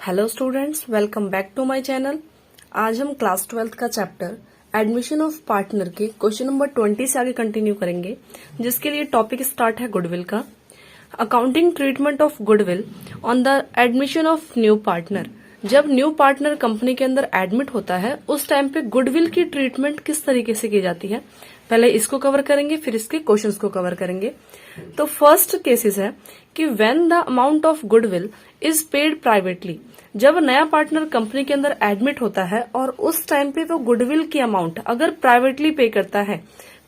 Hello students, welcome back to my channel. आज हम class 12th का चैप्टर एडमिशन ऑफ पार्टनर के question number 20 से आगे कंटिन्यू करेंगे, जिसके लिए टॉपिक स्टार्ट है गुडविल का। Accounting treatment of goodwill on the admission of new partner. जब न्यू पार्टनर कंपनी के अंदर एडमिट होता है उस टाइम पे गुडविल की ट्रीटमेंट किस तरीके से की जाती है, पहले इसको कवर करेंगे, फिर इसके क्वेश्चंस को कवर करेंगे। तो फर्स्ट केसेस है कि when the amount of goodwill is paid privately. जब नया पार्टनर कंपनी के अंदर एडमिट होता है और उस टाइम पे वो गुडविल की अमाउंट अगर प्राइवेटली पे करता है,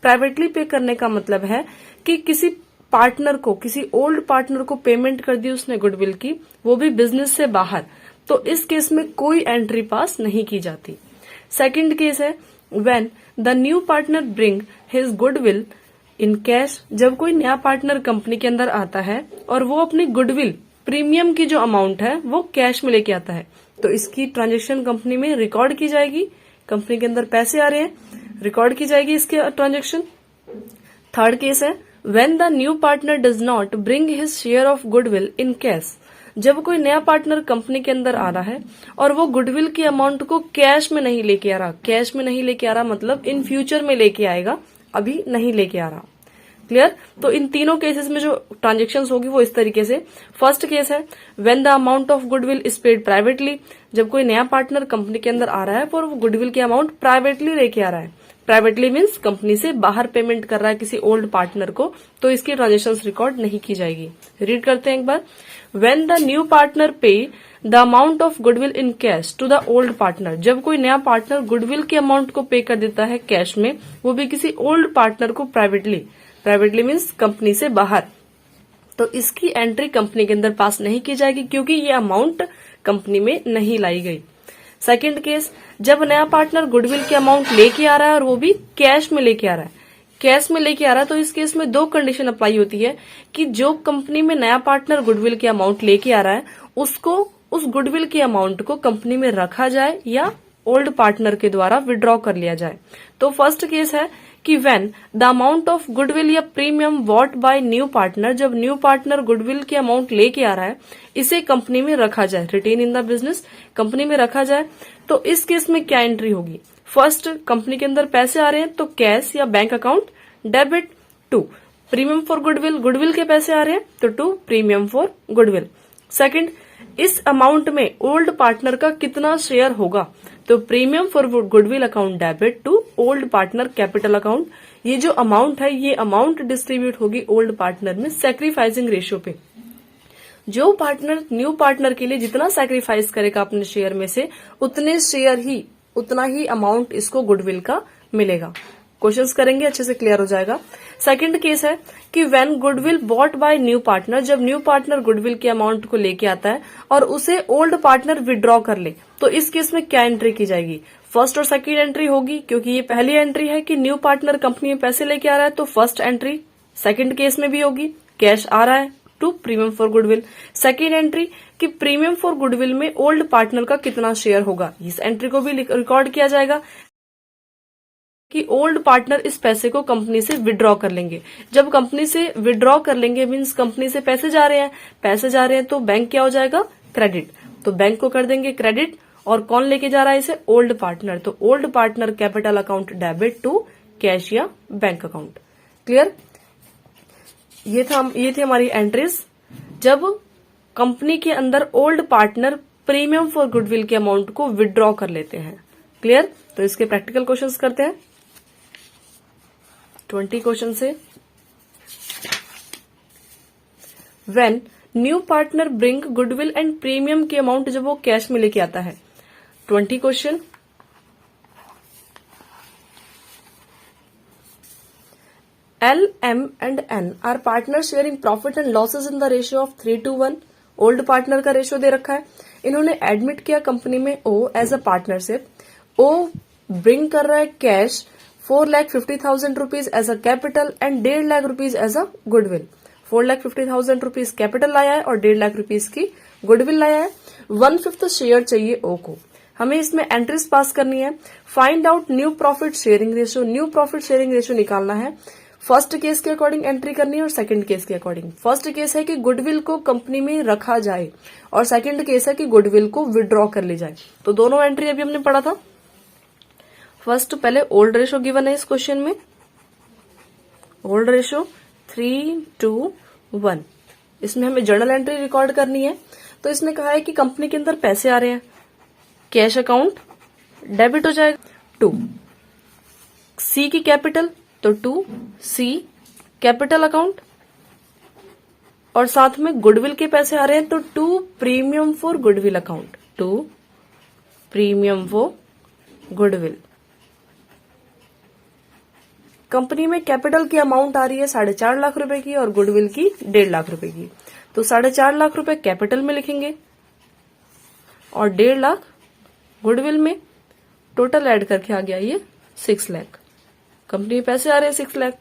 प्राइवेटली पे करने का मतलब है कि किसी पार्टनर को, किसी ओल्ड पार्टनर को पेमेंट कर दी उसने गुडविल की, वो भी बिजनेस से बाहर, तो इस केस में कोई एंट्री पास नहीं की जाती। सेकंड केस है when the new partner bring his goodwill in cash. जब कोई नया पार्टनर कंपनी के अंदर आता है और वो अपनी गुडविल प्रीमियम की जो अमाउंट है वो कैश में लेके आता है, तो इसकी ट्रांजेक्शन कंपनी में रिकॉर्ड की जाएगी। कंपनी के अंदर पैसे आ रहे हैं, रिकॉर्ड की जाएगी इसकी ट्रांजेक्शन। थर्ड केस है when the new partner does not bring his share of goodwill in cash. जब कोई नया पार्टनर कंपनी के अंदर आ रहा है और वो गुडविल की अमाउंट को कैश में नहीं लेके आ रहा, कैश में नहीं लेके आ रहा मतलब इन फ्यूचर में लेके आएगा, अभी नहीं लेके आ रहा। क्लियर? तो इन तीनों केसेस में जो ट्रांजेक्शन होगी वो इस तरीके से। फर्स्ट केस है when the amount of goodwill is paid privately. जब कोई नया पार्टनर कंपनी के अंदर आ रहा है और वो गुडविल की अमाउंट प्राइवेटली लेके आ रहा है, प्राइवेटली मीन्स कंपनी से बाहर पेमेंट कर रहा है किसी ओल्ड पार्टनर को, तो इसकी ट्रांजेक्शन रिकॉर्ड नहीं की जाएगी। रीड करते हैं एक बार। When the new partner pay the amount of goodwill in cash to the old partner. जब कोई नया पार्टनर गुडविल की अमाउंट को पे कर देता है कैश में, वो भी किसी ओल्ड पार्टनर को प्राइवेटली, प्राइवेटली मीन्स कंपनी से बाहर, तो इसकी एंट्री कंपनी के अंदर पास नहीं की जाएगी क्योंकि ये अमाउंट कंपनी में नहीं लाई गई। सेकंड केस, जब नया पार्टनर गुडविल की अमाउंट लेके आ रहा है और वो भी कैश में लेके आ रहा है, कैश में लेके आ रहा है, तो इस केस में दो कंडीशन अप्लाई होती है कि जो कंपनी में नया पार्टनर गुडविल की अमाउंट लेके आ रहा है उसको, उस गुडविल की अमाउंट को कंपनी में रखा जाए या ओल्ड पार्टनर के द्वारा विड्रॉ कर लिया जाए। तो फर्स्ट केस है कि when the amount of goodwill या premium bought by new partner. जब न्यू पार्टनर गुडविल की अमाउंट लेके आ रहा है, इसे कंपनी में रखा जाए, retain in the business, company में रखा जाए, तो इस केस में क्या एंट्री होगी? फर्स्ट, कंपनी के अंदर पैसे आ रहे हैं तो कैश या bank account debit to premium for goodwill, goodwill के पैसे आ रहे हैं तो to premium for goodwill. Second, इस अमाउंट में ओल्ड पार्टनर का कितना शेयर होगा, तो premium for goodwill account debit to old partner capital account. ये जो अमाउंट है ये अमाउंट डिस्ट्रीब्यूट होगी ओल्ड पार्टनर में सैक्रिफाइसिंग रेशियो पे। जो पार्टनर न्यू पार्टनर के लिए जितना सैक्रिफाइस करेगा अपने शेयर में से, उतने शेयर ही, उतना ही अमाउंट इसको गुडविल का मिलेगा। क्वेश्चंस करेंगे, अच्छे से क्लियर हो जाएगा। सेकंड केस है कि when goodwill bot by new partner. जब न्यू पार्टनर गुडविल की अमाउंट को लेके आता है और उसे ओल्ड पार्टनर विड्रॉ कर ले, तो इस केस में क्या एंट्री की जाएगी? फर्स्ट और सेकंड एंट्री होगी, क्योंकि ये पहली एंट्री है कि न्यू पार्टनर कंपनी में पैसे लेके आ रहा है, तो फर्स्ट एंट्री। सेकंड केस में भी होगी, कैश आ रहा है to premium for goodwill. Second entry कि प्रीमियम फॉर गुडविल में ओल्ड पार्टनर का कितना शेयर होगा, इस एंट्री को भी रिकॉर्ड किया जाएगा कि ओल्ड पार्टनर इस पैसे को कंपनी से विड्रॉ कर लेंगे। जब कंपनी से विड्रॉ कर लेंगे मीन्स कंपनी से पैसे जा रहे हैं, पैसे जा रहे हैं तो बैंक क्या हो जाएगा? क्रेडिट, तो बैंक को कर देंगे क्रेडिट। और कौन लेके जा रहा है इसे? ओल्ड पार्टनर, तो old partner capital account debit to cash या बैंक अकाउंट। क्लियर? ये थी हमारी एंट्रीज जब कंपनी के अंदर old partner premium for goodwill के अमाउंट को विड्रॉ कर लेते हैं। क्लियर? तो इसके प्रैक्टिकल क्वेश्चंस करते हैं 20 क्वेश्चन से। When new partner bring goodwill and premium की अमाउंट, जब वो कैश में लेके आता है। 20 question. L, M and N are partners sharing profit and losses in the ratio of 3:1। Old partner का रेशियो दे रखा है। इन्होंने एडमिट किया कंपनी में O as a partnership. O bring कर रहा है cash 4,50,000 rupees as a capital and 1.5 lakh rupees as a goodwill. 4,50,000 rupees capital लाया है और 1.5 लाख रुपीज की गुडविल लाया है। 1/5 शेयर चाहिए O को। हमें इसमें एंट्रीज पास करनी है। Find out new profit sharing ratio. New profit sharing ratio निकालना है। फर्स्ट केस के अकॉर्डिंग एंट्री करनी है और सेकंड केस के अकॉर्डिंग। फर्स्ट केस है कि गुडविल को कंपनी में रखा जाए और सेकंड केस है कि गुडविल को विड्रॉ कर ली जाए। तो दोनों एंट्री अभी हमने पढ़ा था। फर्स्ट पहले ओल्ड रेशो गिवन है इस क्वेश्चन में, ओल्ड रेशो 3:1। इसमें हमें जर्नल एंट्री रिकॉर्ड करनी है। तो इसने कहा है कि कंपनी के अंदर पैसे आ रहे हैं, कैश अकाउंट डेबिट हो जाएगा 2, सी की कैपिटल तो 2C कैपिटल अकाउंट, और साथ में गुडविल के पैसे आ रहे हैं तो 2 premium for goodwill account, 2 premium for goodwill. Company में कैपिटल की अमाउंट आ रही है 4.5 लाख रुपए की और गुडविल की 1.5 लाख रुपए की। तो 4.5 लाख रुपए कैपिटल में लिखेंगे और 1.5 लाख गुडविल में। टोटल ऐड करके आ गया ये 6 लाख। कंपनी में पैसे आ रहे हैं 6 लाख।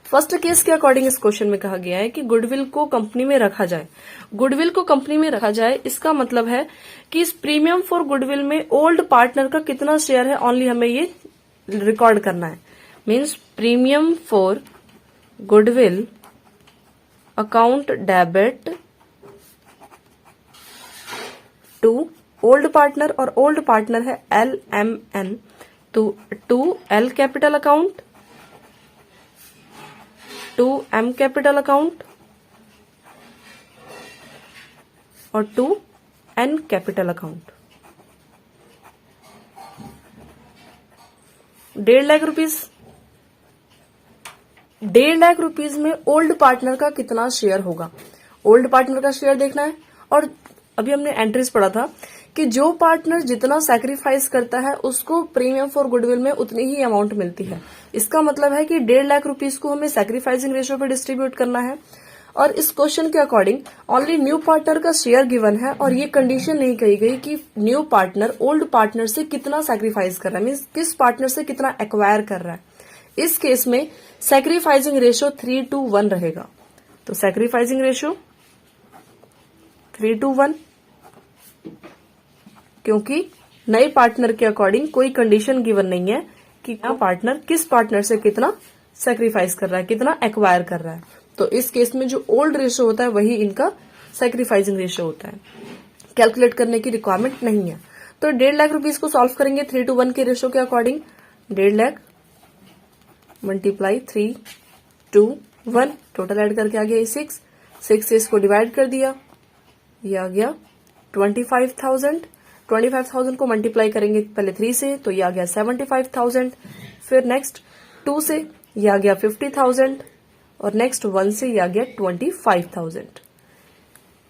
फर्स्ट केस के अकॉर्डिंग इस क्वेश्चन में कहा गया है कि गुडविल को कंपनी में रखा जाए। गुडविल को कंपनी में रखा जाए इसका मतलब है कि इस प्रीमियम फॉर गुडविल में ओल्ड पार्टनर का कितना शेयर है ओनली हमें ये रिकॉर्ड करना है। Means premium for goodwill account debit to old partner, और ओल्ड पार्टनर है LMN, तो 2L capital account, 2M capital account और 2N capital account. 1.5 lakh rupees. 1.5 lakh rupees में ओल्ड पार्टनर का कितना शेयर होगा, ओल्ड पार्टनर का शेयर देखना है। और अभी हमने एंट्रीज पढ़ा था कि जो पार्टनर जितना सैक्रिफाइस करता है उसको प्रीमियम फॉर गुडविल में उतनी ही अमाउंट मिलती है। इसका मतलब है कि 1.5 लाख रुपीज को हमें सैक्रिफाइसिंग रेशियो पे डिस्ट्रीब्यूट करना है। और इस क्वेश्चन के अकॉर्डिंग ओनली न्यू पार्टनर का शेयर गिवन है और ये कंडीशन नहीं कही गई कि न्यू पार्टनर ओल्ड पार्टनर से कितना सैक्रिफाइस कर रहा है, मीन्स किस पार्टनर से कितना एक्वायर कर रहा है। इस केस में सैक्रिफाइसिंग रेशियो 3:1 रहेगा। तो सैक्रिफाइसिंग रेशियो 3:1, क्योंकि नए पार्टनर के अकॉर्डिंग कोई कंडीशन गिवन नहीं है कि पार्टनर किस पार्टनर से कितना सैक्रिफाइस कर रहा है, कितना एक्वायर कर रहा है। तो इस केस में जो ओल्ड रेशियो होता है वही इनका सैक्रिफाइसिंग रेशियो होता है, कैलकुलेट करने की रिक्वायरमेंट नहीं है। तो 1.5 लाख रुपीज को सॉल्व करेंगे 3:1 के रेशियो के according. 1.5 lakh multiply 3:1, total add करके आ गया 6 से इसको डिवाइड कर दिया, ये आ गया 25,000। 25,000 को मल्टीप्लाई करेंगे पहले 3 से तो ये आ गया 75,000, फिर नेक्स्ट 2 से ये आ गया 50,000 और नेक्स्ट 1 से ये आ गया 25,000।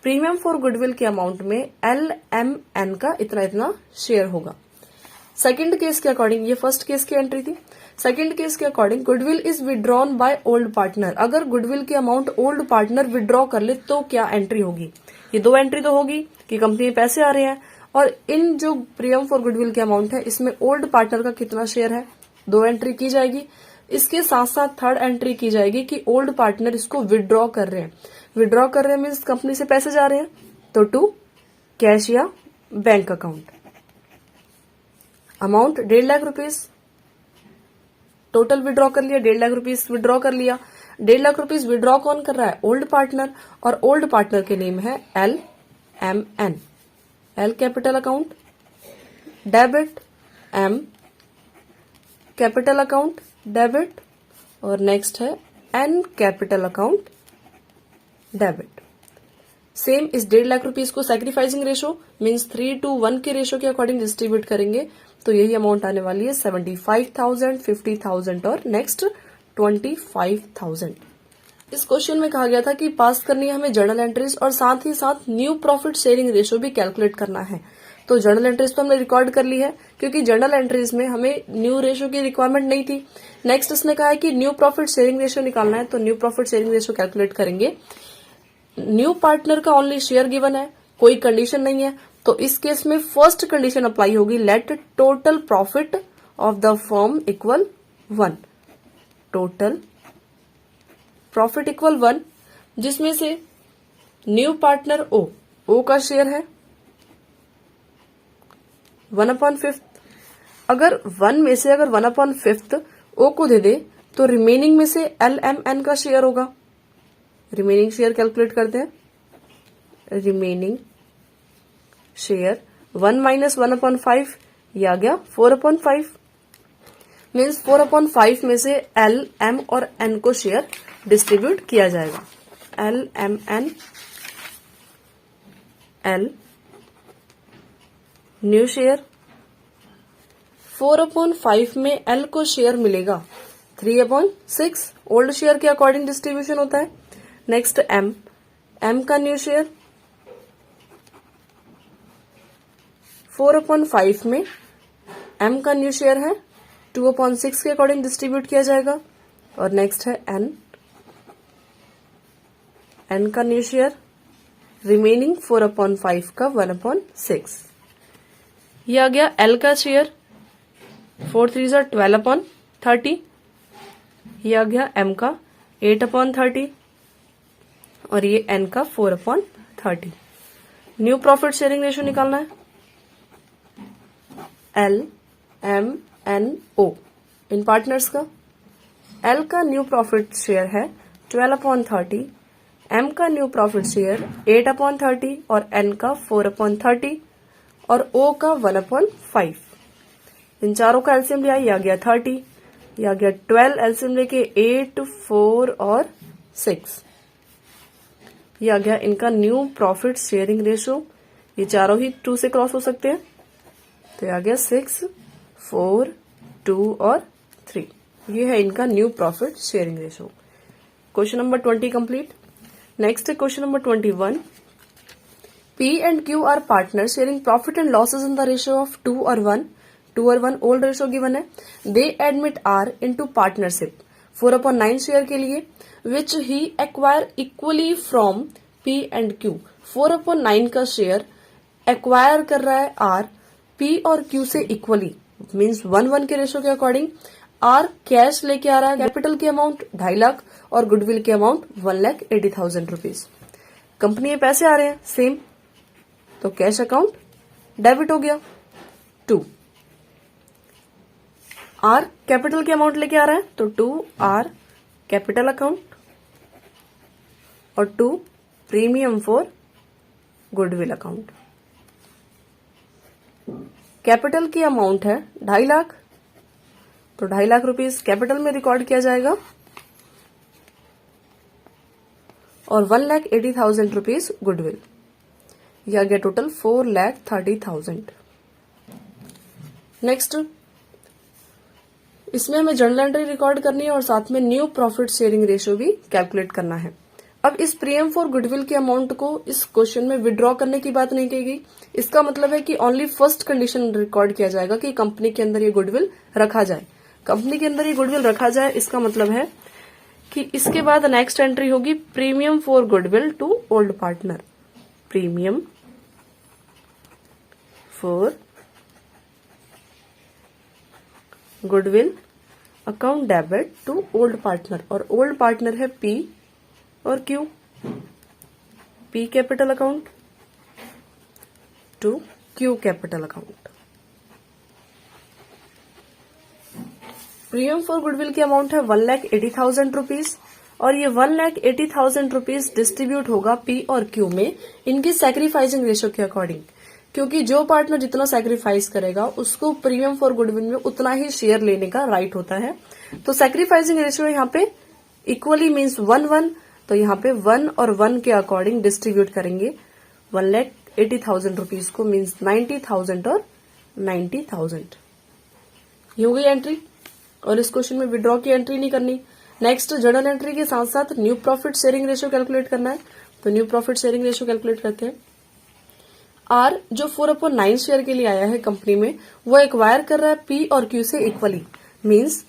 प्रीमियम फॉर गुडविल के अमाउंट में LMN का इतना शेयर होगा। सेकंड केस के अकॉर्डिंग, ये फर्स्ट केस की एंट्री थी। सेकंड केस के according goodwill is withdrawn by old partner. अगर गुडविल की अमाउंट ओल्ड पार्टनर विड्रॉ कर ले तो क्या एंट्री होगी? ये 2 एंट्री तो होगी कि कंपनी में पैसे आ रहे हैं और इन जो प्रीमियम फॉर गुडविल के अमाउंट है इसमें ओल्ड पार्टनर का कितना शेयर है, 2 एंट्री की जाएगी। इसके साथ साथ थर्ड एंट्री की जाएगी कि ओल्ड पार्टनर इसको विड्रॉ कर रहे हैं। विड्रॉ कर रहे हैं मीन्स कंपनी से पैसे जा रहे हैं, तो 2 कैश या bank account. Amount 1.5 lakh rupees total withdraw कर लिया, 1.5 लाख रुपीज विड्रॉ कर लिया। 1.5 लाख रुपीज विड्रॉ कौन कर रहा है? ओल्ड पार्टनर, और ओल्ड पार्टनर के नेम है LMN, L capital account debit, M capital account debit और नेक्स्ट है N capital account debit. Same इस 1.5 लाख रुपीज को सैक्रिफाइसिंग रेशो मीन्स 3:1 के रेशो के अकॉर्डिंग डिस्ट्रीब्यूट करेंगे तो यही अमाउंट आने वाली है 75,000, 50,000 और नेक्स्ट 25,000। इस क्वेश्चन में कहा गया था कि पास करनी है हमें जर्नल एंट्रीज और साथ ही साथ न्यू प्रॉफिट शेयरिंग रेशो भी कैलकुलेट करना है। तो जर्नल एंट्रीज तो हमने रिकॉर्ड कर ली है क्योंकि जर्नल एंट्रीज में हमें न्यू रेशो की रिक्वायरमेंट नहीं थी। नेक्स्ट इसने कहा है कि न्यू प्रॉफिट शेयरिंग रेशो निकालना है, तो new profit sharing ratio calculate करेंगे। न्यू पार्टनर का ओनली शेयर गिवन है, कोई कंडीशन नहीं है, तो इस केस में फर्स्ट कंडीशन अप्लाई होगी, let total profit of the firm equal 1। Total profit equal 1, जिसमें से न्यू पार्टनर ओ का शेयर है 1/5। अगर 1 में से अगर 1/5 ओ को दे दे तो रिमेनिंग में से एल एम एन का शेयर होगा। रिमेनिंग शेयर कैलकुलेट करते हैं। रिमेनिंग शेयर 1 माइनस 1/5, ये आ गया 4/5। मीन्स 4/5 में से एल एम और एन को शेयर डिस्ट्रीब्यूट किया जाएगा। L M N, L new share 4/5 में एल को शेयर मिलेगा 3/6, ओल्ड शेयर के अकॉर्डिंग डिस्ट्रीब्यूशन होता है। नेक्स्ट एम, एम का न्यू शेयर 4/5 में एम का न्यू शेयर है 2/6 के अकॉर्डिंग डिस्ट्रीब्यूट किया जाएगा। और नेक्स्ट है एन, एन का न्यू शेयर रिमेनिंग 4/5 का 1/6। ये आ गया एल का शेयर 4 3 12/30। ये आ गया एम का 8/30 और ये एन का 4/30। न्यू प्रॉफिट शेयरिंग रेशियो निकालना है। एल एम एन ओ इन पार्टनर्स का। एल का न्यू प्रॉफिट शेयर है 12/30, एम का न्यू प्रॉफिट शेयर 8/30 और एन का 4/30 और ओ का 1/5। इन चारों का एलसीएम लिया, ये आ गया 30, ये आ गया 12, एलसीएम लेके 8 4 और 6। ये आ गया इनका न्यू प्रॉफिट शेयरिंग रेशो। ये चारों ही 2 से क्रॉस हो सकते हैं, तो ये आ गया 6 4 2 और 3। ये है इनका new profit sharing ratio. Question number 20 complete. Next question number 21। P and Q are partners sharing profit and losses in the ratio of 2 or 1. 2 or 1 old ratio given है. They admit R into partnership 4/9 share के लिए which he acquire equally from P and Q. 4/9 का share acquire कर रहा है R P और Q से equally, means 1:1 के रेशो के अकॉर्डिंग। R कैश लेके आ रहा है, कैपिटल की अमाउंट 2.5 लाख और गुडविल की अमाउंट 1,80,000 रुपीज। कंपनी में पैसे आ रहे हैं सेम, तो कैश अकाउंट डेबिट हो गया। 2 आर कैपिटल की अमाउंट लेके आ रहा है, तो 2 आर कैपिटल अकाउंट और 2 premium for goodwill account. Capital की अमाउंट है 2.5 लाख, तो 2.5 लाख रुपीज कैपिटल में रिकॉर्ड किया जाएगा और 1,80,000 रुपीज गुडविल। यह आ गया टोटल 4,30,000। नेक्स्ट, इसमें हमें जर्नल एंट्री रिकॉर्ड करनी है और साथ में न्यू प्रॉफिट शेयरिंग रेशियो भी कैलकुलेट करना है। अब इस प्रीमियम फॉर गुडविल के अमाउंट को इस क्वेश्चन में विड्रॉ करने की बात नहीं कही गई। इसका मतलब है कि ओनली फर्स्ट कंडीशन रिकॉर्ड किया जाएगा कि कंपनी के अंदर ये गुडविल रखा जाए। कंपनी के अंदर ये गुडविल रखा जाए, इसका मतलब है कि इसके बाद नेक्स्ट एंट्री होगी premium for goodwill to old partner. Premium for goodwill account debit to old partner, और ओल्ड पार्टनर है पी और Q. P capital account to Q capital account. Premium for goodwill की अमाउंट है 1,80,000 rupees और ये 1,80,000 rupees distribute होगा P और Q में इनकी सैक्रिफाइसिंग रेशियो के अकॉर्डिंग, क्योंकि जो पार्टनर जितना सैक्रिफाइस करेगा उसको प्रीमियम फॉर गुडविल में उतना ही शेयर लेने का राइट होता है। तो सैक्रिफाइसिंग रेशियो यहाँ पे इक्वली मीन्स 1:1, तो यहाँ पे 1 और 1 के अकॉर्डिंग डिस्ट्रीब्यूट करेंगे 1,80,000 रुपीज को, मीन्स 90,000 और 90,000। ये हो गई एंट्री, और इस क्वेश्चन में विड्रॉ की एंट्री नहीं करनी। नेक्स्ट, जर्नल एंट्री के साथ साथ new profit sharing ratio calculate करना है। तो new profit sharing ratio calculate करते हैं। आर जो 4/9 शेयर के लिए आया है कंपनी में, वो एक्वायर कर रहा है पी और क्यू से इक्वली, मीन्स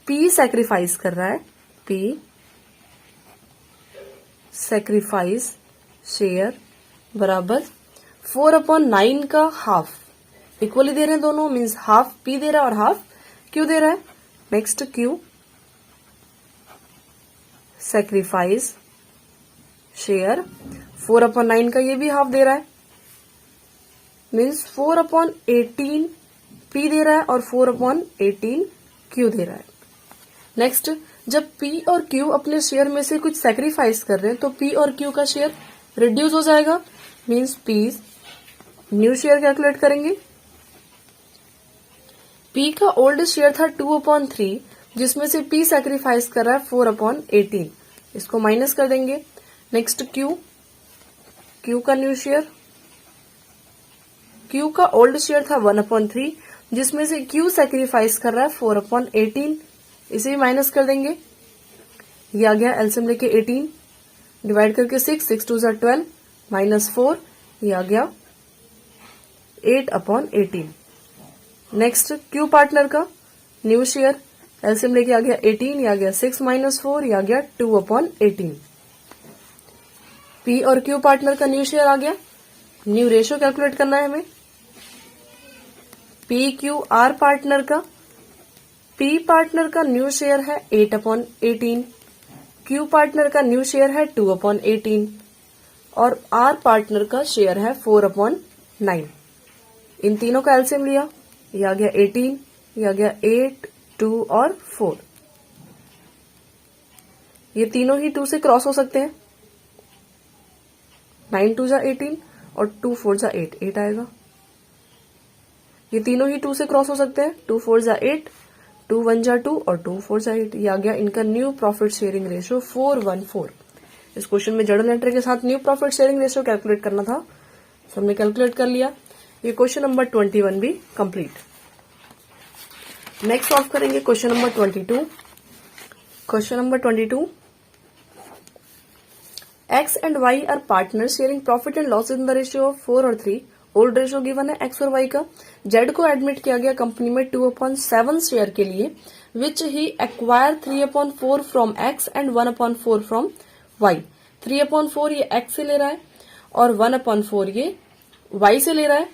पी सैक्रिफाइस कर रहा है, पी सैक्रिफाइस शेयर बराबर 4/9 का हाफ, इक्वली दे रहे हैं दोनों, मीन्स हाफ पी दे रहा है और हाफ क्यू दे रहा है। नेक्स्ट, क्यू सैक्रिफाइस शेयर 4/9 का ये भी हाफ दे रहा है, मीन्स 4/18 पी दे रहा है और 4/18 क्यू दे रहा है। नेक्स्ट, जब P और Q अपने शेयर में से कुछ सैक्रिफाइस कर रहे हैं तो P और Q का शेयर रिड्यूस हो जाएगा, means P new share calculate करेंगे। P का ओल्ड शेयर था 2/3, जिसमें से P सैक्रिफाइस कर रहा है 4/18, इसको माइनस कर देंगे। नेक्स्ट Q का न्यू शेयर, Q का ओल्ड शेयर था 1/3, जिसमें से Q सैक्रिफाइस कर रहा है 4/18, इसे भी माइनस कर देंगे। ये आ गया एलसीएम लेके 18 डिवाइड करके 6 2 12 -4, ये आ गया 8/18। नेक्स्ट Q पार्टनर का न्यू शेयर, एलसीएम लेके आ गया 18, ये आ गया 6 -4, ये आ गया 2/18। P और Q पार्टनर का न्यू शेयर आ गया। न्यू रेशियो कैलकुलेट करना है हमें। PQR पार्टनर का, P पार्टनर का न्यू शेयर है 8/18, Q पार्टनर का न्यू शेयर है 2/18 और R पार्टनर का शेयर है 4/9। इन तीनों का एलसीएम लिया, ये आ गया 18, ये आ गया 8, 2 और 4। ये तीनों ही 2 से क्रॉस हो सकते हैं। 9 2 जा 18 और 2 4 जा 8, 8 आएगा। ये तीनों ही 2 से क्रॉस हो सकते हैं। 2 4 जा 8, 2 1 जा 2 और 2 4 जा 8। ये आ गया इनका न्यू प्रॉफिट शेयरिंग रेशियो 4:1:4। इस क्वेश्चन में जर्नल एंट्री के साथ new profit sharing ratio calculate करना था, तो हमने कैलकुलेट कर लिया। ये क्वेश्चन नंबर 21 भी कंप्लीट। नेक्स्ट सॉल्व करेंगे question number 22। Question number 22, X and Y are partners sharing profit and loss in the ratio of 4 और 3। ओल्ड रेशियो गिवन है X और Y का। Z को एडमिट किया गया कंपनी में 2/7 शेयर के लिए, which he acquire 3/4 from X and 1/4 from Y। 3/4 ये X से ले रहा है और 1/4 ये Y से ले रहा है।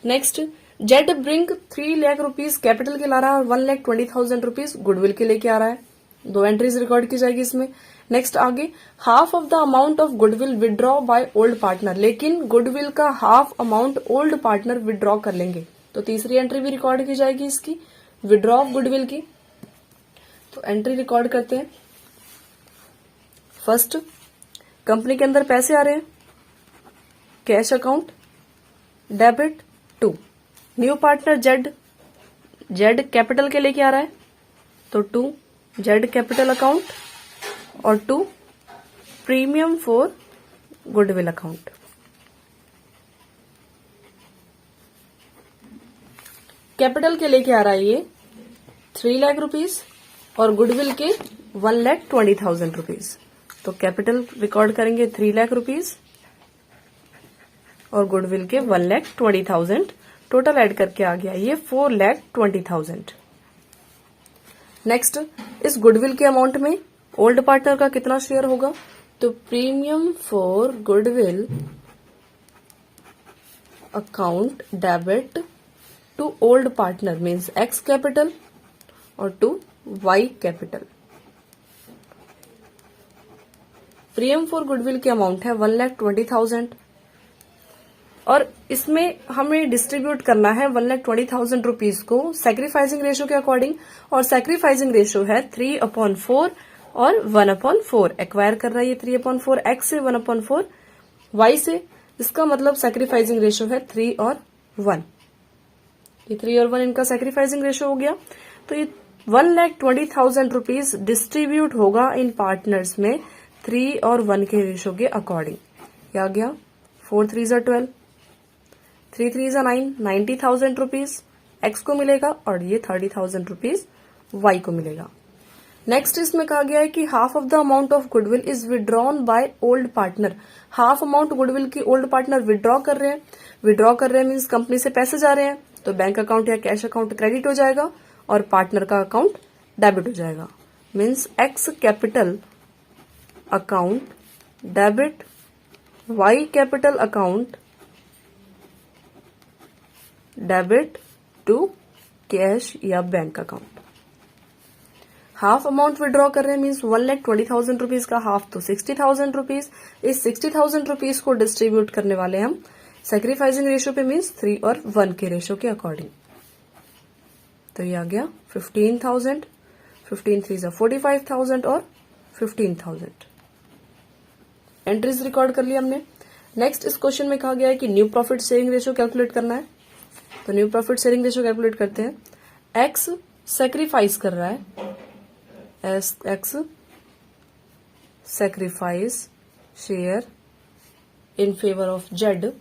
Next Z bring 3 lakh rupees capital के ला रहा है और 1,20,000 रुपीज गुडविल के लेके आ रहा है। 2 एंट्रीज रिकॉर्ड की जाएगी इसमें। नेक्स्ट आगे, half of the amount of goodwill withdraw by old partner, लेकिन गुडविल का half amount old partner withdraw कर लेंगे, तो तीसरी एंट्री भी रिकॉर्ड की जाएगी इसकी, विदड्रॉ ऑफ गुडविल की। तो एंट्री रिकॉर्ड करते हैं। फर्स्ट, कंपनी के अंदर पैसे आ रहे हैं, cash account debit 2। New partner Z capital के लेके आ रहा है, तो 2 जेड कैपिटल अकाउंट और 2 premium for goodwill account. Capital के लेके आ रहा है ये 3 लाख रुपीज और गुडविल के 1,20,000 रुपीज। तो कैपिटल रिकॉर्ड करेंगे 3 लाख रुपीज और गुडविल के 1,20,000, टोटल ऐड करके आ गया ये 4,20,000। नेक्स्ट, इस गुडविल के अमाउंट में ओल्ड पार्टनर का कितना शेयर होगा, तो premium for goodwill account debit to old partner means X capital और to Y capital. Premium for goodwill के अमाउंट है 1,20,000 और इसमें हमें डिस्ट्रीब्यूट करना है 1,20,000 रुपीज को सैक्रिफाइसिंग रेशियो के अकॉर्डिंग, और सैक्रिफाइसिंग रेशियो है 3/4 और 1/4। एक्वायर कर रहा है ये 3/4 X से, 1/4 Y से। इसका मतलब सैक्रिफाइसिंग रेशियो है 3 और 1। ये 3 और 1 इनका सैक्रिफाइसिंग रेशियो हो गया। तो ये 1,20,000 रुपीज डिस्ट्रीब्यूट होगा इन पार्टनर्स में 3 और 1 के रेशियो के अकॉर्डिंग। ये आ गया 4 3 12, 3 3 9, 90,000 रुपीज X को मिलेगा और ये 30,000 रुपीज Y को मिलेगा। नेक्स्ट इसमें कहा गया है कि half of the amount of goodwill is withdrawn by old partner. Half amount goodwill की ओल्ड पार्टनर विड्रॉ कर रहे हैं। विड्रॉ कर रहे हैं मीन्स कंपनी से पैसे जा रहे हैं, तो बैंक अकाउंट या कैश अकाउंट क्रेडिट हो जाएगा और पार्टनर का अकाउंट डेबिट हो जाएगा। Means X capital account debit Y capital account debit to cash या bank account. Half amount withdraw कर रहे हैं मीन्स 1,20,000 रुपीज का हाफ तो 60,000 रुपीज। इस 60,000 रुपीज को डिस्ट्रीब्यूट करने वाले हम सैक्रिफाइसिंग रेशियो पे मीन्स 3 और 1 के रेशियो के अकॉर्डिंग। तो ये आ गया 15,000। 15 3 जा 45,000 और 15,000 एंट्रीज रिकॉर्ड कर लिया हमने। नेक्स्ट इस क्वेश्चन में कहा गया है कि new profit sharing ratio calculate करना है। तो new profit sharing ratio calculate करते हैं। एक्स सैक्रिफाइस कर रहा है, x sacrifice share in favour of Z.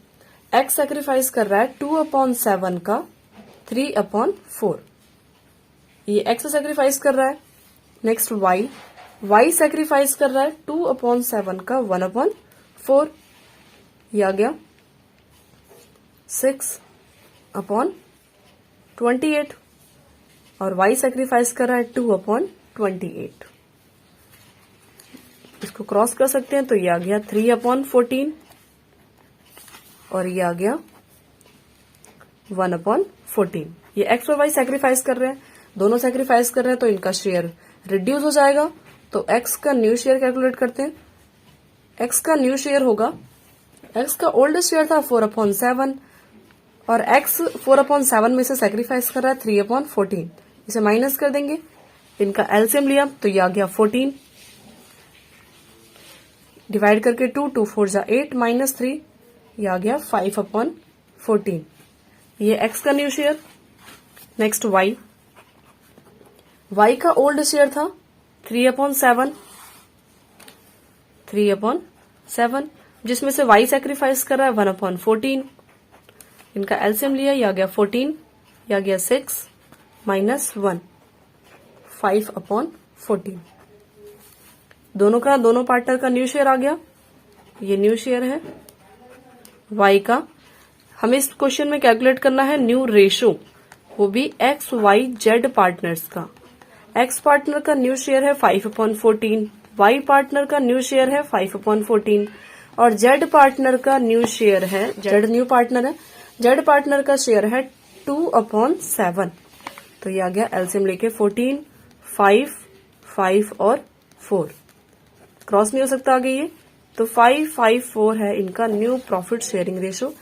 X sacrifice कर रहा है 2/7 का 3/4, ये एक्स सैक्रिफाइस कर रहा है। नेक्स्ट वाई, वाई सैक्रिफाइस कर रहा है 2/7 का 1/4, ये आ गया 6/28, और वाई सैक्रिफाइस कर रहा है 2/28। इसको क्रॉस कर सकते हैं तो ये आ गया 3/14, और ये आ गया 1/14। ये एक्स और वाई सैक्रिफाइस कर रहे हैं, दोनों सैक्रिफाइस कर रहे हैं, तो इनका शेयर रिड्यूस हो जाएगा। तो एक्स का न्यू शेयर कैलकुलेट करते हैं। एक्स का न्यू शेयर होगा, एक्स का ओल्ड शेयर था 4/7, और एक्स 4/7 में से सैक्रिफाइस कर रहा है 3/14, इसे माइनस कर देंगे। इनका एलसीएम लिया तो ये आ गया 14, डिवाइड करके 2 4 जा 8 माइनस 3, ये आ गया 5/14। ये एक्स का new share. Next y, y का ओल्ड शेयर था 3/7, जिसमें से वाई सैक्रिफाइस कर रहा है 1/14। इनका एलसीएम लिया, ये आ गया 14, ये आ गया 6 माइनस 1, 5/14। दोनों पार्टनर का न्यू शेयर आ गया। ये न्यू शेयर है वाई का। हमें इस क्वेश्चन में कैलकुलेट करना है न्यू रेशो, वो भी एक्स वाई जेड पार्टनर्स का। एक्स पार्टनर का न्यू शेयर है 5/14, वाई पार्टनर का न्यू शेयर है 5/14, और जेड पार्टनर का न्यू शेयर है, जेड न्यू पार्टनर है, जेड पार्टनर का शेयर है 2/7। तो ये आ गया एलसीएम लेके 14, 5, 5 और 4, क्रॉस नहीं हो सकता आगे ये, तो 5, 5, 4 है इनका new profit sharing ratio.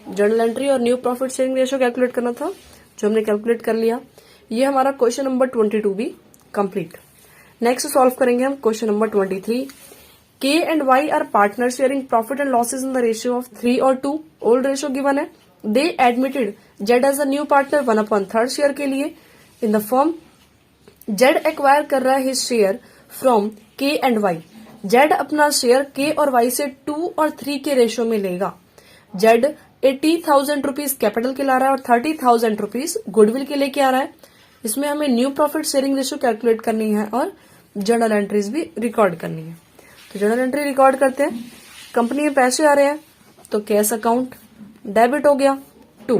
Journal entry और new profit sharing ratio calculate करना था, जो हमने कैलकुलेट कर लिया। ये हमारा क्वेश्चन नंबर 22 भी कंप्लीट। नेक्स्ट सॉल्व करेंगे हम question number 23। K and Y are partners sharing profit and losses in the ratio of 3 और 2. Old ratio given है. They admitted Z as a new partner 1/3 share के लिए in the firm. Z acquire कर रहा है his share from K and Y. Z अपना share K और Y से 2 और 3 के रेशो में लेगा. Z 80,000 रुपीज कैपिटल के ला रहा है और 30,000 रुपीज गुडविल के लेके आ रहा है। इसमें हमें new profit sharing ratio calculate करनी है और जर्नल एंट्रीज भी रिकॉर्ड करनी है। तो जर्नल एंट्री रिकॉर्ड करते हैं। कंपनी में पैसे आ रहे हैं तो कैश अकाउंट डेबिट हो गया 2।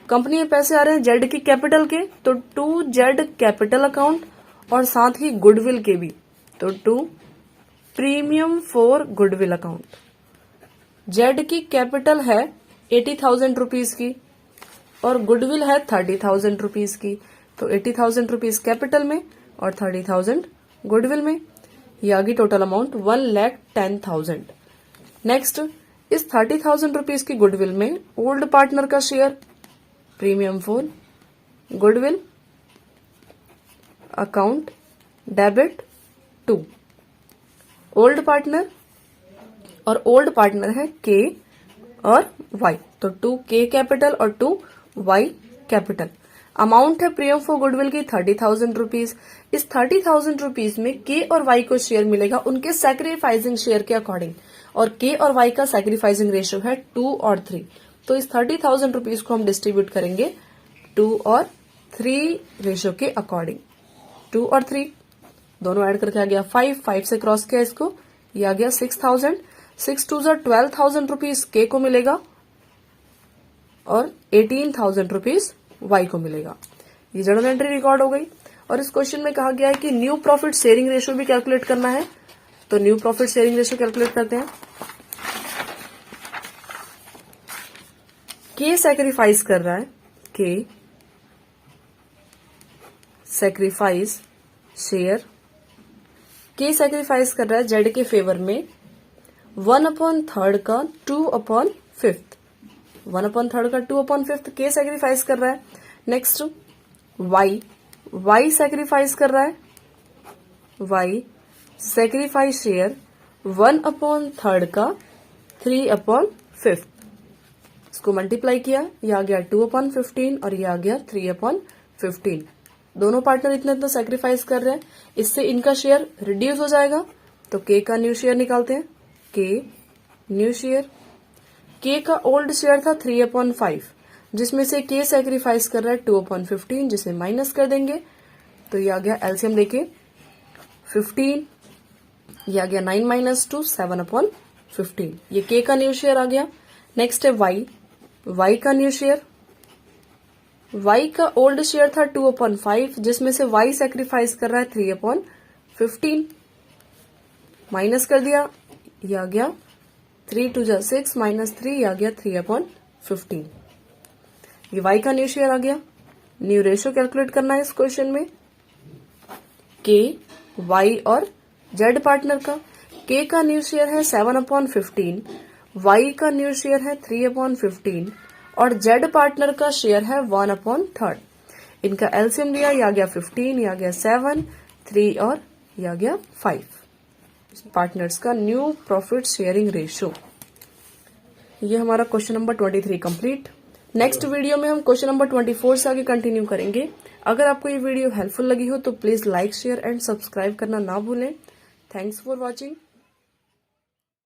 कंपनी में पैसे आ रहे हैं जेड की कैपिटल के, तो 2 जेड कैपिटल अकाउंट, और साथ ही गुडविल के भी, तो 2 premium for goodwill account. Z की कैपिटल है 80,000 रुपीज की और गुडविल है 30,000 रुपीज की, तो 80,000 रुपीज कैपिटल में और 30,000 गुडविल में। ये आ गई टोटल अमाउंट 1,10,000। नेक्स्ट, इस 30,000 रुपीज की गुडविल में ओल्ड पार्टनर का share premium for goodwill account debit 2। Old partner, और ओल्ड पार्टनर है के और वाई, तो 2 के कैपिटल और 2 वाई कैपिटल। अमाउंट है प्रीमियम फॉर गुडविल की 30,000 रुपीज। इस 30,000 रुपीज में के और वाई को शेयर मिलेगा उनके सैक्रिफाइसिंग शेयर के अकॉर्डिंग, और के और वाई का सैक्रिफाइसिंग रेशियो है 2 और 3। तो इस 30,000 रुपीज को हम डिस्ट्रीब्यूट करेंगे 2 और 3 रेशियो के अकॉर्डिंग। 2 और 3 दोनों ऐड करके आ गया 5, 5 से क्रॉस किया इसको, ये आ गया 6,000। 6 2 12,000 रुपीज के को मिलेगा और 18,000 रुपीज वाई को मिलेगा। ये जर्नल एंट्री रिकॉर्ड हो गई। और इस क्वेश्चन में कहा गया है कि न्यू प्रॉफिट शेयरिंग रेशियो भी कैलकुलेट करना है, तो new profit sharing ratio calculate करते हैं। के सैक्रिफाइस कर रहा है, के सैक्रिफाइस शेयर, के सैक्रिफाइस कर रहा है जेड के फेवर में 1/3 का 2/5, 1/3 का 2/5 के सैक्रिफाइस कर रहा है। नेक्स्ट वाई, वाई सैक्रिफाइस कर रहा है वाई सेक्रीफाइस शेयर 1/3 का 3/5। इसको मल्टीप्लाई किया, ये आ गया 2/15 और ये आ गया 3/15। दोनों पार्टनर इतना इतना सेक्रीफाइस कर रहे हैं, इससे इनका शेयर रिड्यूस हो जाएगा। तो के का न्यू शेयर निकालते हैं। के न्यू शेयर, के का ओल्ड शेयर था 3/5, जिसमें से के सेक्रीफाइस कर रहा है 2/15, जिसे माइनस कर देंगे। तो ये आ गया एलसीएम लेके 15, ये आ गया 9 - 2 7/15। ये के का न्यू शेयर आ गया। नेक्स्ट है वाई, वाई का न्यू शेयर। वाई का ओल्ड शेयर था 2/5, जिसमें से वाई सेक्रीफाइस कर रहा है 3/15, माइनस कर दिया, ये आ गया 3 2 जा 6 -3, ये आ गया 3/15। ये वाई का न्यू शेयर आ गया। न्यू रेशियो कैलकुलेट करना है इस क्वेश्चन में, के वाई और जेड पार्टनर का। के का न्यू शेयर है 7/15, वाई का न्यू शेयर है 3/15 और जेड पार्टनर का शेयर है 1/3। इनका एलसीएम लिया, ये आ गया 15, ये आ गया 7, 3 और ये आ गया 5। पार्टनर्स का न्यू प्रॉफिट शेयरिंग रेशियो। ये हमारा question number 23 complete. Next video में हम क्वेश्चन नंबर 24 से आगे कंटिन्यू करेंगे। अगर आपको ये वीडियो हेल्पफुल लगी हो तो please like, share and subscribe करना ना भूलें। Thanks for watching.